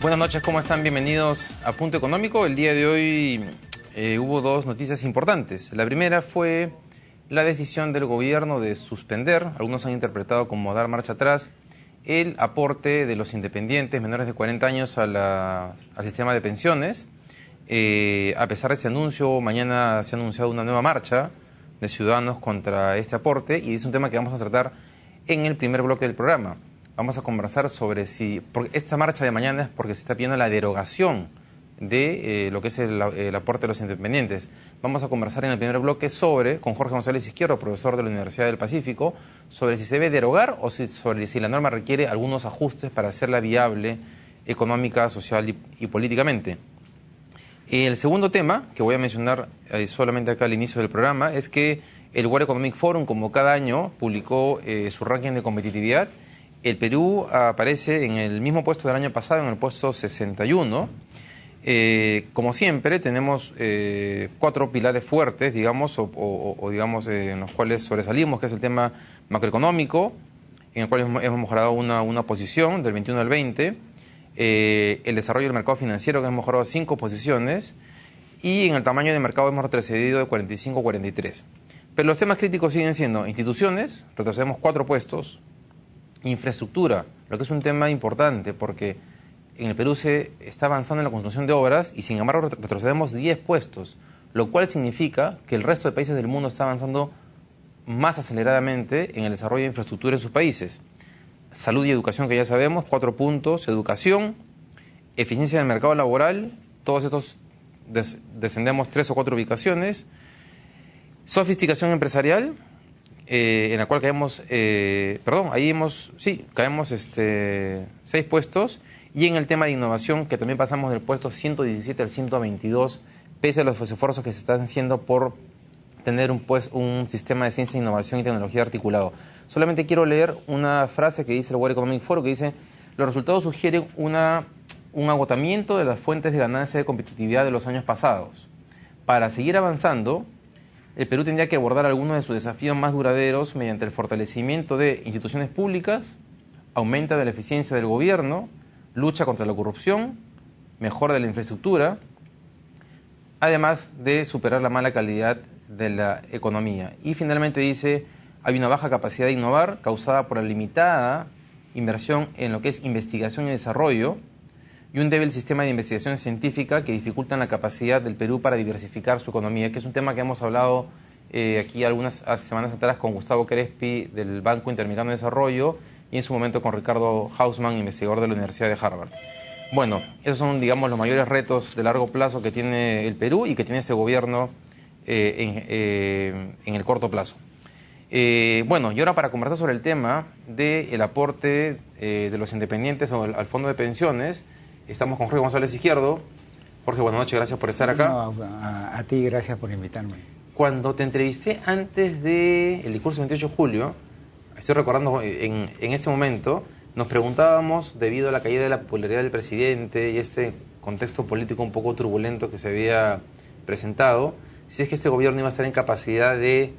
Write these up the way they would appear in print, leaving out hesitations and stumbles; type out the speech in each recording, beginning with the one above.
Buenas noches, ¿cómo están? Bienvenidos a Punto Económico. El día de hoy hubo dos noticias importantes. La primera fue la decisión del gobierno de suspender, algunos han interpretado como dar marcha atrás, el aporte de los independientes menores de 40 años al sistema de pensiones. A pesar de ese anuncio, mañana se ha anunciado una nueva marcha de ciudadanos contra este aporte y es un tema que vamos a tratar en el primer bloque del programa. Vamos a conversar sobre porque esta marcha de mañana es porque se está pidiendo la derogación de lo que es el aporte de los independientes. Vamos a conversar en el primer bloque con Jorge González Izquierdo, profesor de la Universidad del Pacífico, sobre si se debe derogar o sobre si la norma requiere algunos ajustes para hacerla viable económica, social y políticamente. El segundo tema, que voy a mencionar solamente acá al inicio del programa, es que el World Economic Forum, como cada año, publicó su ranking de competitividad. El Perú aparece en el mismo puesto del año pasado, en el puesto 61. Como siempre, tenemos 4 pilares fuertes, digamos, digamos, en los cuales sobresalimos, que es el tema macroeconómico, en el cual hemos mejorado una posición del 21 al 20, el desarrollo del mercado financiero, que hemos mejorado 5 posiciones, y en el tamaño de mercado hemos retrocedido de 45 a 43. Pero los temas críticos siguen siendo instituciones, retrocedemos 4 puestos, infraestructura, lo que es un tema importante porque en el Perú se está avanzando en la construcción de obras y sin embargo retrocedemos 10 puestos, lo cual significa que el resto de países del mundo está avanzando más aceleradamente en el desarrollo de infraestructura en sus países. Salud y educación, que ya sabemos, 4 puntos, educación, eficiencia del mercado laboral, todos estos descendemos 3 o 4 ubicaciones, sofisticación empresarial, en la cual caemos, caemos 6 puestos, y en el tema de innovación, que también pasamos del puesto 117 al 122, pese a los esfuerzos que se están haciendo por tener un sistema de ciencia, innovación y tecnología articulado. Solamente quiero leer una frase que dice el World Economic Forum, que dice: los resultados sugieren un agotamiento de las fuentes de ganancia de competitividad de los años pasados. Para seguir avanzando, el Perú tendría que abordar algunos de sus desafíos más duraderos mediante el fortalecimiento de instituciones públicas, aumento de la eficiencia del gobierno, lucha contra la corrupción, mejora de la infraestructura, además de superar la mala calidad de la economía. Y finalmente dice: hay una baja capacidad de innovar causada por la limitada inversión en lo que es investigación y desarrollo y un débil sistema de investigación científica que dificultan la capacidad del Perú para diversificar su economía, que es un tema que hemos hablado aquí algunas semanas atrás con Gustavo Crespi del Banco Interamericano de Desarrollo y en su momento con Ricardo Hausmann, investigador de la Universidad de Harvard. Bueno, esos son, digamos, los mayores retos de largo plazo que tiene el Perú y que tiene este gobierno en el corto plazo. Bueno, y ahora para conversar sobre el tema del aporte de los independientes al fondo de pensiones, estamos con Jorge González Izquierdo. Jorge, buenas noches, gracias por estar acá. No, a ti, gracias por invitarme. Cuando te entrevisté antes del discurso del 28 de julio, estoy recordando en este momento, nos preguntábamos, debido a la caída de la popularidad del presidente y este contexto político un poco turbulento que se había presentado, si es que este gobierno iba a estar en capacidad de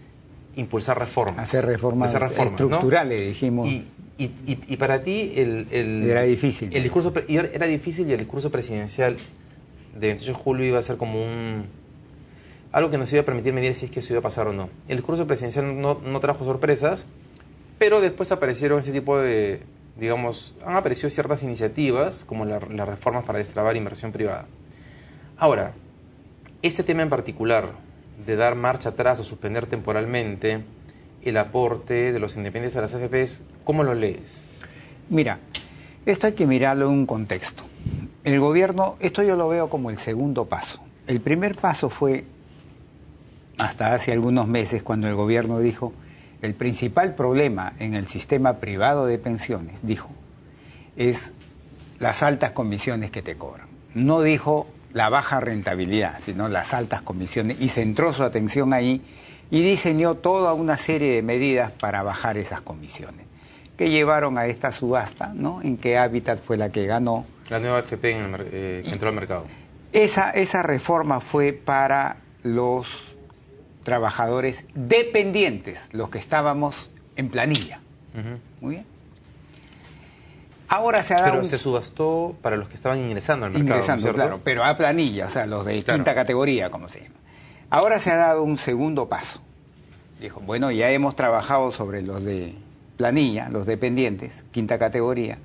impulsar reformas. Hacer reformas estructurales, ¿no? Dijimos. Y para ti era difícil. Era difícil y el discurso presidencial de 28 de julio iba a ser como algo que nos iba a permitir medir si es que eso iba a pasar o no. El discurso presidencial no trajo sorpresas, pero después aparecieron ese tipo de, digamos, han aparecido ciertas iniciativas como las reformas para destrabar inversión privada. Ahora, este tema en particular de dar marcha atrás o suspender temporalmente el aporte de los independientes a las AFPs, ¿cómo lo lees? Mira, esto hay que mirarlo en un contexto. El gobierno, esto yo lo veo como el segundo paso. El primer paso fue hasta hace algunos meses cuando el gobierno dijo: el principal problema en el sistema privado de pensiones, dijo, es las altas comisiones que te cobran. No dijo la baja rentabilidad, sino las altas comisiones, y centró su atención ahí y diseñó toda una serie de medidas para bajar esas comisiones, que llevaron a esta subasta, ¿no?, en que Habitat fue la que ganó. La nueva AFP que entró al mercado. Esa reforma fue para los trabajadores dependientes, los que estábamos en planilla. Muy bien. Ahora se ha dado Pero se subastó para los que estaban ingresando al mercado, ingresando, ¿cierto? claro, pero a planilla, o sea, los de Claro. quinta categoría, como se llama. Ahora se ha dado un segundo paso. Dijo, bueno, ya hemos trabajado sobre los de planilla, los dependientes, quinta categoría.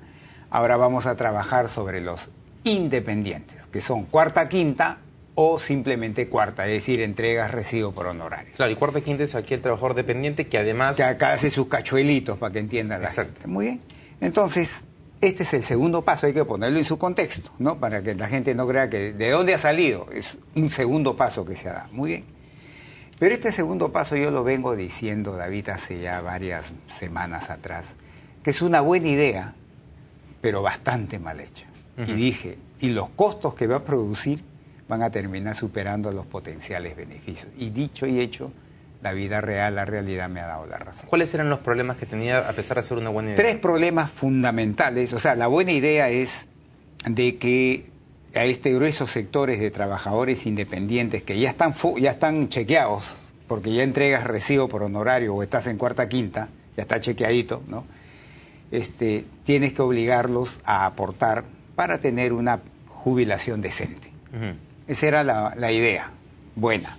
Ahora vamos a trabajar sobre los independientes, que son cuarta, quinta o simplemente cuarta, es decir, entregas, recibo por honorario. Claro, y cuarta quinta es aquí el trabajador dependiente que además... Que acá hace sus cachuelitos para que entiendan la Exacto. gente. Muy bien. Entonces, este es el segundo paso, hay que ponerlo en su contexto, ¿no? Para que la gente no crea que de dónde ha salido, es un segundo paso que se ha dado. Muy bien. Pero este segundo paso yo lo vengo diciendo, David, hace ya varias semanas atrás, que es una buena idea, pero bastante mal hecha. Y dije, y los costos que va a producir van a terminar superando los potenciales beneficios. Y dicho y hecho, la vida real, la realidad me ha dado la razón. ¿Cuáles eran los problemas que tenía a pesar de ser una buena idea? Tres problemas fundamentales. O sea, la buena idea es de que a gruesos sectores de trabajadores independientes que ya están chequeados, porque ya entregas recibo por honorario o estás en cuarta, quinta, ya está chequeadito, ¿no? Tienes que obligarlos a aportar para tener una jubilación decente. Esa era la idea, buena.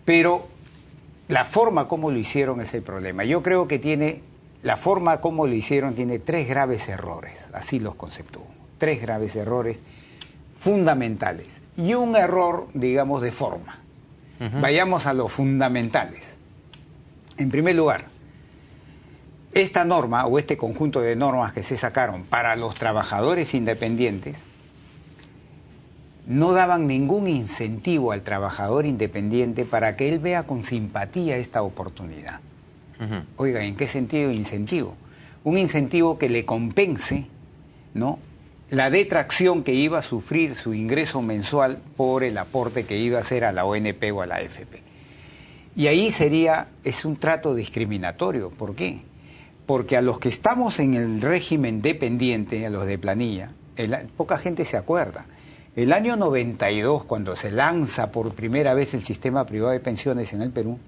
Pero la forma como lo hicieron es el problema. Yo creo que la forma como lo hicieron tiene tres graves errores, así los conceptúo. Tres graves errores fundamentales. Y un error, digamos, de forma. Vayamos a los fundamentales. En primer lugar, esta norma o este conjunto de normas que se sacaron para los trabajadores independientes no daban ningún incentivo al trabajador independiente para que él vea con simpatía esta oportunidad. Oiga, ¿en qué sentido incentivo? Un incentivo que le compense, ¿no?, la detracción que iba a sufrir su ingreso mensual por el aporte que iba a hacer a la ONP o a la AFP. Y ahí es un trato discriminatorio. ¿Por qué? Porque a los que estamos en el régimen dependiente, a los de planilla, poca gente se acuerda. El año 92, cuando se lanza por primera vez el sistema privado de pensiones en el Perú,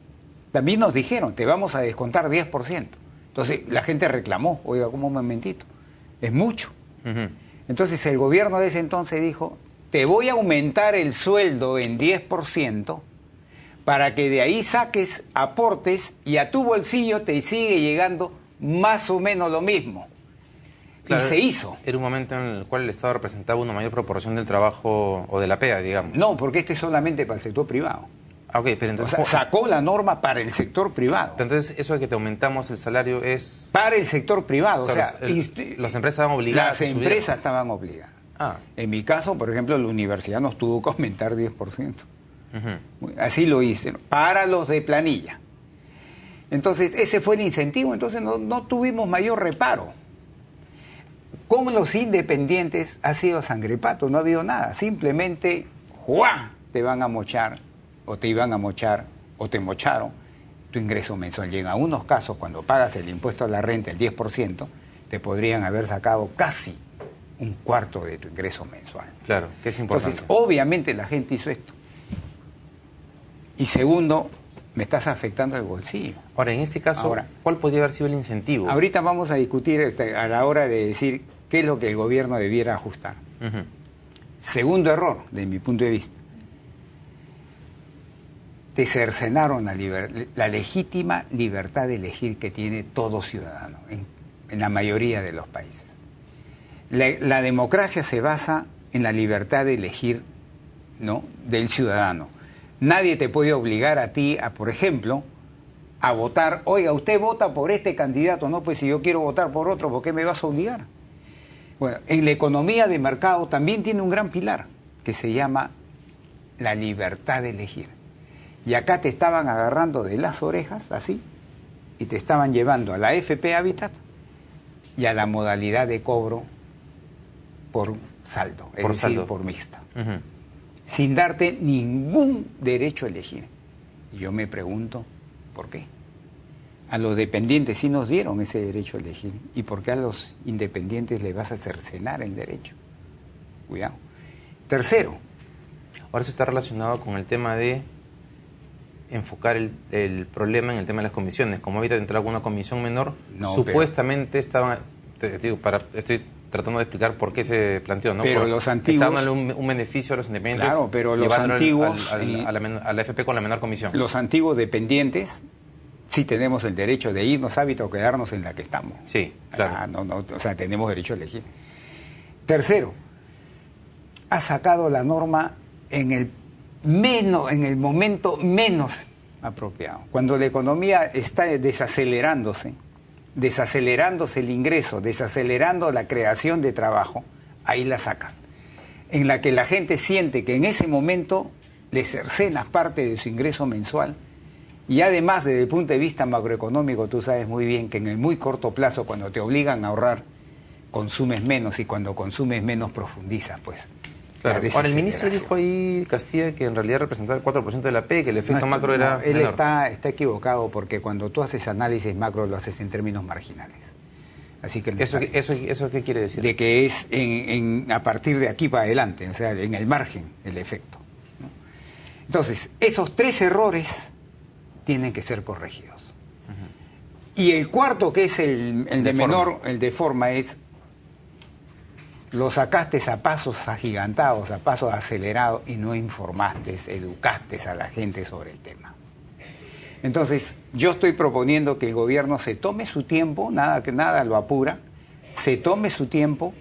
también nos dijeron, te vamos a descontar 10%. Entonces la gente reclamó, oiga, como un momentito, es mucho. Entonces el gobierno de ese entonces dijo, te voy a aumentar el sueldo en 10% para que de ahí saques aportes y a tu bolsillo te sigue llegando más o menos lo mismo. Claro, y se hizo. Era un momento en el cual el Estado representaba una mayor proporción del trabajo o de la pega, digamos. No, porque este es solamente para el sector privado. Ah, ok, pero entonces... O sea, sacó la norma para el sector privado. Pero entonces, eso de que te aumentamos el salario es... Para el sector privado, o sea... las empresas estaban obligadas. Las empresas estaban obligadas. Ah. En mi caso, por ejemplo, la universidad nos tuvo que aumentar 10%. Así lo hice, para los de planilla. Entonces, ese fue el incentivo, entonces no tuvimos mayor reparo. Con los independientes ha sido sangrepato, no ha habido nada. Simplemente, ¡juá!, te van a mochar, o te iban a mochar, o te mocharon tu ingreso mensual. Y en algunos casos, cuando pagas el impuesto a la renta, el 10%, te podrían haber sacado casi un cuarto de tu ingreso mensual. Claro, que es importante. Entonces, obviamente la gente hizo esto. Y segundo, me estás afectando el bolsillo. Ahora, en este caso, ¿cuál podría haber sido el incentivo? Ahorita vamos a discutir a la hora de decir qué es lo que el gobierno debiera ajustar. Segundo error, de mi punto de vista. Te cercenaron la legítima libertad de elegir que tiene todo ciudadano en la mayoría de los países. La democracia se basa en la libertad de elegir, ¿no?, del ciudadano. Nadie te puede obligar a ti, por ejemplo, a votar. Oiga, usted vota por este candidato, no, pues si yo quiero votar por otro, ¿por qué me vas a obligar? Bueno, en la economía de mercado también tiene un gran pilar que se llama la libertad de elegir. Y acá te estaban agarrando de las orejas, así, y te estaban llevando a la AFP Habitat y a la modalidad de cobro por saldo, es decir, por mixta. Sin darte ningún derecho a elegir. Y yo me pregunto, ¿por qué? A los dependientes sí nos dieron ese derecho a elegir. ¿Y por qué a los independientes les vas a cercenar el derecho? Cuidado. Tercero. Ahora eso está relacionado con el tema de enfocar el problema en el tema de las comisiones. Como ahorita entró alguna comisión menor, no, supuestamente estaban... estoy tratando de explicar por qué se planteó, ¿no? Pero los antiguos... Está dándole un beneficio a los independientes. Claro, pero los antiguos... a la FP con la menor comisión. Los antiguos dependientes sí tenemos el derecho de irnos hábitat o quedarnos en la que estamos. Sí, claro. O sea, tenemos derecho a elegir. Tercero, ha sacado la norma en el momento menos apropiado. Cuando la economía está desacelerándose el ingreso, desacelerando la creación de trabajo, ahí la sacas. En la que la gente siente que en ese momento le cercenas parte de su ingreso mensual. Y además, desde el punto de vista macroeconómico, tú sabes muy bien que en el muy corto plazo, cuando te obligan a ahorrar, consumes menos, y cuando consumes menos profundizas, pues. Claro. Ahora, el ministro dijo ahí, Castilla, que en realidad representaba el 4% de la P, que el efecto macro era él menor. está equivocado, porque cuando tú haces análisis macro lo haces en términos marginales. Así que ¿Eso qué quiere decir? De que es a partir de aquí para adelante, o sea, en el margen el efecto, ¿no? Entonces, esos tres errores tienen que ser corregidos. Y el cuarto, que es el de menor, el de forma, es: lo sacaste a pasos agigantados, a pasos acelerados, y no informaste, educaste a la gente sobre el tema. Entonces, yo estoy proponiendo que el gobierno se tome su tiempo, nada lo apura, se tome su tiempo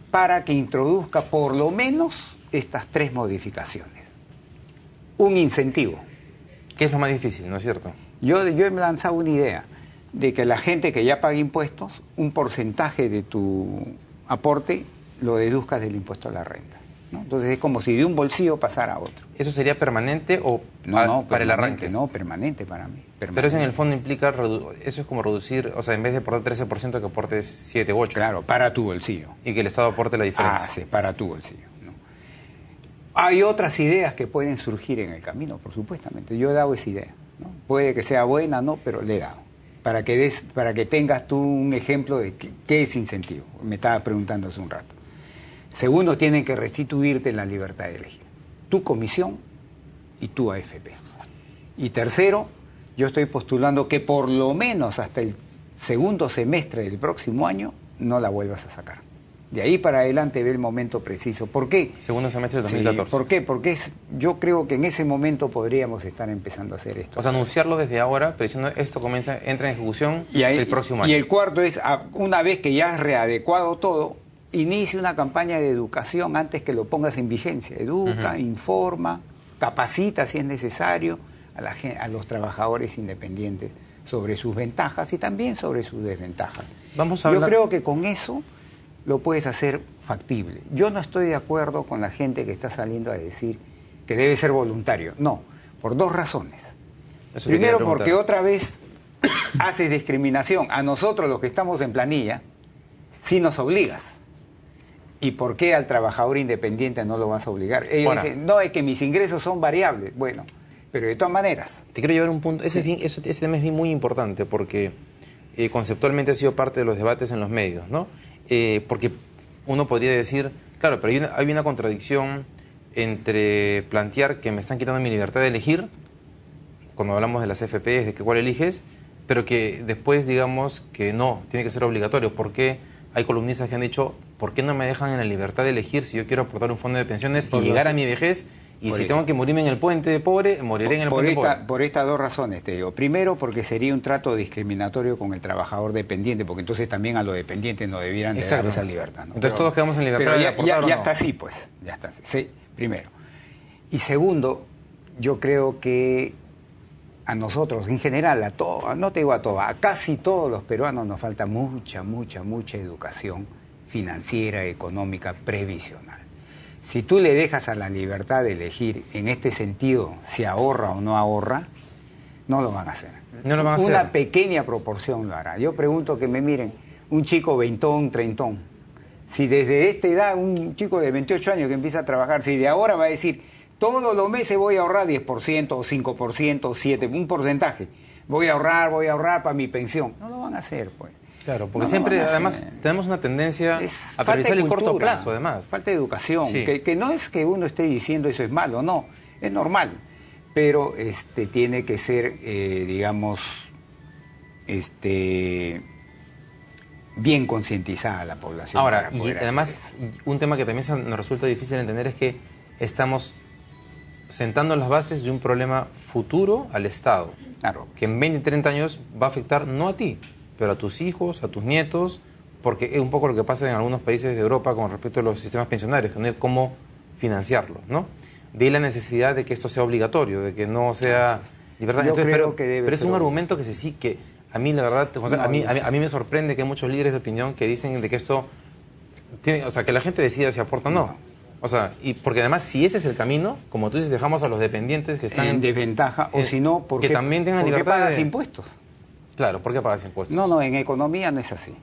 para que introduzca por lo menos estas tres modificaciones. Un incentivo. ¿Qué es lo más difícil, no es cierto? Yo he lanzado una idea de que la gente que ya paga impuestos, un porcentaje de tu aporte lo deduzcas del impuesto a la renta, ¿no? Entonces es como si de un bolsillo pasara a otro. ¿Eso sería permanente o para el arranque? No, permanente para mí. Permanente. Pero eso en el fondo implica, eso es como reducir, o sea, en vez de aportar 13%, que aportes 7 u 8. Claro, para tu bolsillo. Y que el Estado aporte la diferencia. Ah, sí, para tu bolsillo, ¿no? Hay otras ideas que pueden surgir en el camino, por supuestamente. Yo he dado esa idea, ¿no? Puede que sea buena, no, pero le he dado. Para que tengas tú un ejemplo de qué es incentivo. Me estaba preguntando hace un rato. Segundo, tienen que restituirte la libertad de elegir. Tu comisión y tu AFP. Y tercero, yo estoy postulando que por lo menos hasta el segundo semestre del próximo año no la vuelvas a sacar. De ahí para adelante ve el momento preciso. ¿Por qué? Segundo semestre del 2014. Sí, ¿por qué? Porque yo creo que en ese momento podríamos estar empezando a hacer esto. O sea, anunciarlo desde ahora, pero diciendo esto entra en ejecución el próximo año. Y el cuarto es, una vez que ya has readecuado todo, inicie una campaña de educación antes que lo pongas en vigencia. Educa, informa, capacita si es necesario a los trabajadores independientes sobre sus ventajas y también sobre sus desventajas. Yo creo que con eso lo puedes hacer factible. Yo no estoy de acuerdo con la gente que está saliendo a decir que debe ser voluntario. No, por dos razones. Primero, porque otra vez haces discriminación. A nosotros, los que estamos en planilla, sí nos obligas. ¿Y por qué al trabajador independiente no lo vas a obligar? Ellos dicen, no, es que mis ingresos son variables. Bueno, pero de todas maneras. Te quiero llevar un punto. Ese tema es muy importante porque conceptualmente ha sido parte de los debates en los medios, ¿no? Porque uno podría decir, claro, pero hay una contradicción entre plantear que me están quitando mi libertad de elegir, cuando hablamos de las FPs, de que cuál eliges, pero que después digamos que no, tiene que ser obligatorio. ¿Por qué? Hay columnistas que han dicho, ¿por qué no me dejan en la libertad de elegir si yo quiero aportar un fondo de pensiones y llegar a mi vejez? Y si tengo que morirme en el puente de pobre, moriré en el puente de pobre. Por estas dos razones te digo. Primero, porque sería un trato discriminatorio con el trabajador dependiente, porque entonces también a los dependientes no debieran de dar esa libertad, ¿no? Entonces todos quedamos en libertad pero de aportar, ya está así, pues. Ya está así. Sí, primero. Y segundo, yo creo que a nosotros, en general, a todos, no te digo a todos, a casi todos los peruanos nos falta mucha educación financiera, económica, previsional. Si tú le dejas a la libertad de elegir en este sentido si ahorra o no ahorra, no lo van a hacer. No lo van a hacer. Una pequeña proporción lo hará. Yo pregunto que me miren, un chico veintón, treintón, si desde esta edad, un chico de 28 años que empieza a trabajar, si de ahora va a decir, todos los meses voy a ahorrar 10% o 5% o 7%, un porcentaje, voy a ahorrar para mi pensión, no lo van a hacer, pues. Claro, porque siempre, además, tenemos una tendencia a priorizar el corto plazo, además. Falta de educación, sí. que no es que uno esté diciendo eso es malo, no, es normal, pero tiene que ser, digamos, bien concientizada la población. Ahora, y además, un tema que también nos resulta difícil entender es que estamos sentando las bases de un problema futuro al Estado, claro, que en 20, 30 años va a afectar no a ti, pero a tus hijos, a tus nietos, porque es un poco lo que pasa en algunos países de Europa con respecto a los sistemas pensionarios, que no hay cómo financiarlos, ¿no? De ahí la necesidad de que esto sea obligatorio, de que no sea libertad. Yo Entonces, creo que debe pero es ser un argumento que que a mí la verdad, José, no, a mí me sorprende que hay muchos líderes de opinión que dicen de que esto tiene, o sea, que la gente decida si aporta o no. O sea, y porque además si ese es el camino, como tú dices, dejamos a los dependientes que están en desventaja, o si no, que también tengan ¿por qué libertad pagas impuestos? Claro, ¿por qué pagas impuestos? No, en economía no es así.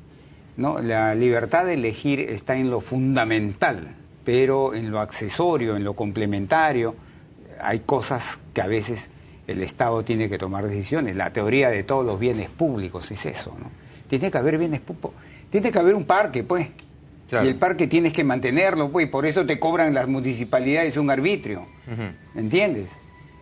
No, la libertad de elegir está en lo fundamental, pero en lo accesorio, en lo complementario, hay cosas que a veces el Estado tiene que tomar decisiones. La teoría de todos los bienes públicos es eso, ¿no? Tiene que haber bienes públicos, tiene que haber un parque, pues. Claro. Y el parque tienes que mantenerlo, pues, por eso te cobran las municipalidades un arbitrio. ¿Entiendes?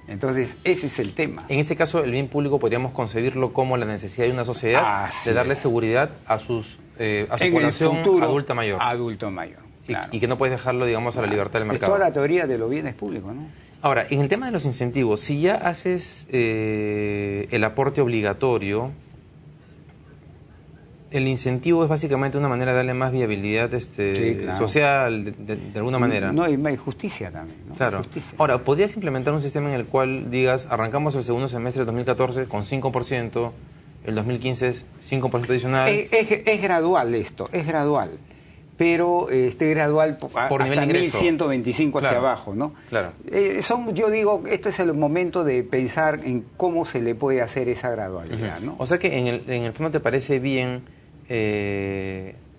Entonces, ese es el tema. En este caso, el bien público podríamos concebirlo como la necesidad de una sociedad de darle seguridad a su población adulta mayor. Adulto mayor. Claro. Y que no puedes dejarlo, digamos, a la libertad del mercado. Es toda la teoría de los bienes públicos, ¿no? Ahora, en el tema de los incentivos, si ya haces el aporte obligatorio, el incentivo es básicamente una manera de darle más viabilidad social, de alguna manera. No, hay justicia también, ¿no? Claro. Justicia. Ahora, ¿podrías implementar un sistema en el cual digas, arrancamos el segundo semestre de 2014 con 5%, el 2015 es 5% adicional? Es gradual esto, es gradual. Pero gradual por hasta 1.125 hacia abajo, ¿no? Claro. Yo digo, esto es el momento de pensar en cómo se le puede hacer esa gradualidad, ¿no? O sea que en el fondo te parece bien,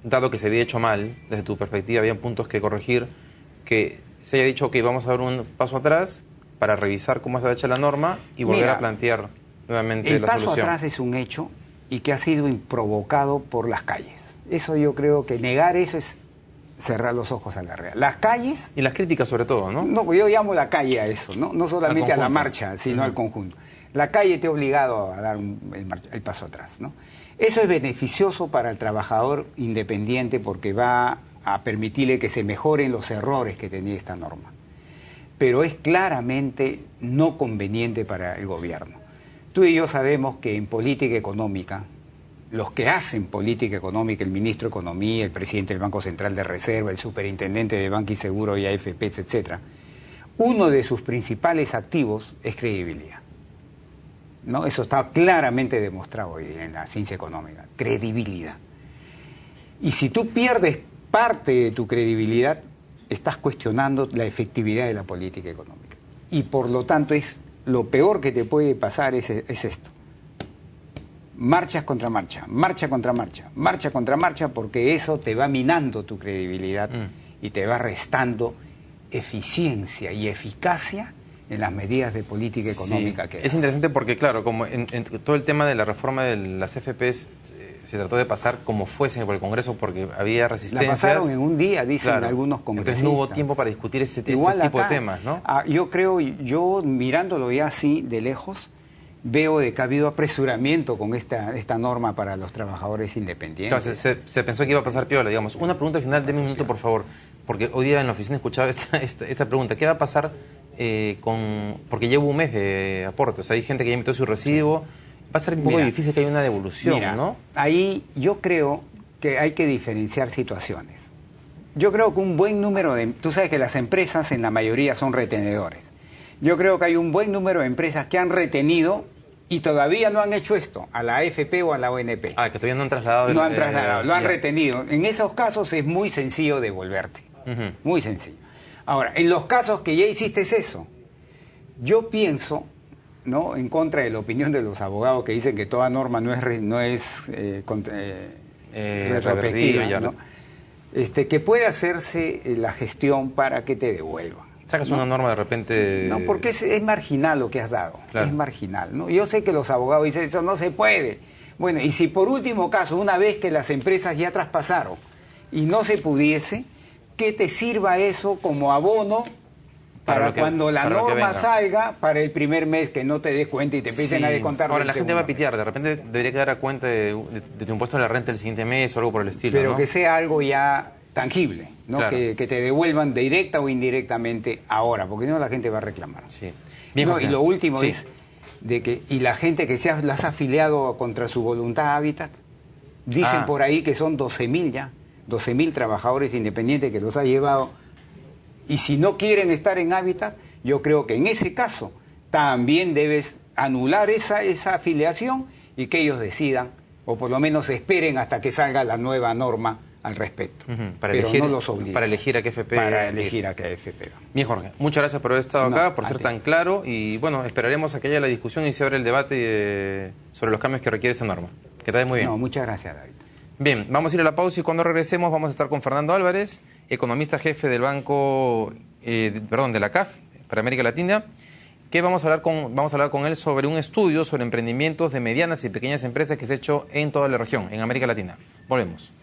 dado que se había hecho mal, desde tu perspectiva había puntos que corregir, que se haya dicho que vamos a dar un paso atrás para revisar cómo se ha hecho la norma y volver a plantear nuevamente la solución. El paso atrás es un hecho y que ha sido provocado por las calles. Eso yo creo que negar eso es cerrar los ojos a la realidad. Las calles... Y las críticas sobre todo, ¿no? No, yo llamo la calle a eso, no solamente a la marcha, sino al conjunto. La calle te ha obligado a dar el paso atrás, ¿no? Eso es beneficioso para el trabajador independiente porque va a permitirle que se mejoren los errores que tenía esta norma. Pero es claramente no conveniente para el gobierno. Tú y yo sabemos que en política económica, los que hacen política económica, el ministro de Economía, el presidente del Banco Central de Reserva, el superintendente de Banco y Seguro y AFPs, etc., uno de sus principales activos es credibilidad, ¿no? Eso está claramente demostrado hoy en la ciencia económica, credibilidad. Y si tú pierdes parte de tu credibilidad, estás cuestionando la efectividad de la política económica. Y por lo tanto, lo peor que te puede pasar es esto. Marchas contra marcha, marcha contra marcha, marcha contra marcha, porque eso te va minando tu credibilidad y te va restando eficiencia y eficacia en las medidas de política económica que haces. Es interesante porque, claro, como en todo el tema de la reforma de las FPs se trató de pasar como fuese por el Congreso porque había resistencias. La pasaron en un día, dicen algunos congresistas. Entonces no hubo tiempo para discutir este tipo de temas, ¿no? Yo mirándolo ya así de lejos, veo de que ha habido apresuramiento con esta norma para los trabajadores independientes. Claro, se pensó que iba a pasar piola, digamos. Una pregunta final, denme un minuto, por favor, porque hoy día en la oficina escuchaba esta pregunta. ¿Qué va a pasar porque llevo un mes de aporte? O sea, hay gente que ya emitió su recibo. Va a ser un poco difícil que haya una devolución, ¿no? Ahí yo creo que hay que diferenciar situaciones. Yo creo que un buen número de... Tú sabes que las empresas en la mayoría son retenedores. Yo creo que hay un buen número de empresas que han retenido y todavía no han hecho esto, a la AFP o a la ONP. Que todavía no han trasladado. No han trasladado, lo han retenido. En esos casos es muy sencillo devolverte. Muy sencillo. Ahora, en los casos que ya hiciste eso, yo pienso, ¿no?, en contra de la opinión de los abogados que dicen que toda norma no es retrospectiva, ¿no? Que puede hacerse la gestión para que te devuelvan. Sacas una norma de repente... No, porque es marginal lo que has dado, es marginal, ¿no? Yo sé que los abogados dicen, eso no se puede. Bueno, y si por último caso, una vez que las empresas ya traspasaron y no se pudiese, que te sirva eso como abono para cuando la norma salga, para el primer mes que no te des cuenta y te empiecen a descontar. Ahora la gente va a pitear, de repente debería quedar a cuenta de tu impuesto de la renta el siguiente mes o algo por el estilo. Pero ¿no? que sea algo ya tangible, ¿no? Claro. Que te devuelvan directa o indirectamente ahora, porque no la gente va a reclamar. Sí. Bien, No, y lo último sí. es de que, y la gente que las ha afiliado contra su voluntad a Hábitat, dicen por ahí que son 12.000 ya, 12.000 trabajadores independientes que los ha llevado. Y si no quieren estar en Hábitat, yo creo que en ese caso también debes anular esa afiliación y que ellos decidan, o por lo menos esperen hasta que salga la nueva norma al respecto. Para pero elegir, no los obligues. Para elegir a qué FP. Para elegir a qué FP. Bien, Jorge, muchas gracias por haber estado acá, por ser tan claro y bueno, esperaremos a que haya la discusión y se abra el debate sobre los cambios que requiere esta norma. Que te vaya muy bien. No, muchas gracias, David. Bien, vamos a ir a la pausa y cuando regresemos vamos a estar con Fernando Álvarez, economista jefe del banco, de la CAF para América Latina, que vamos a hablar con él sobre un estudio sobre emprendimientos de medianas y pequeñas empresas que se ha hecho en toda la región, en América Latina. Volvemos.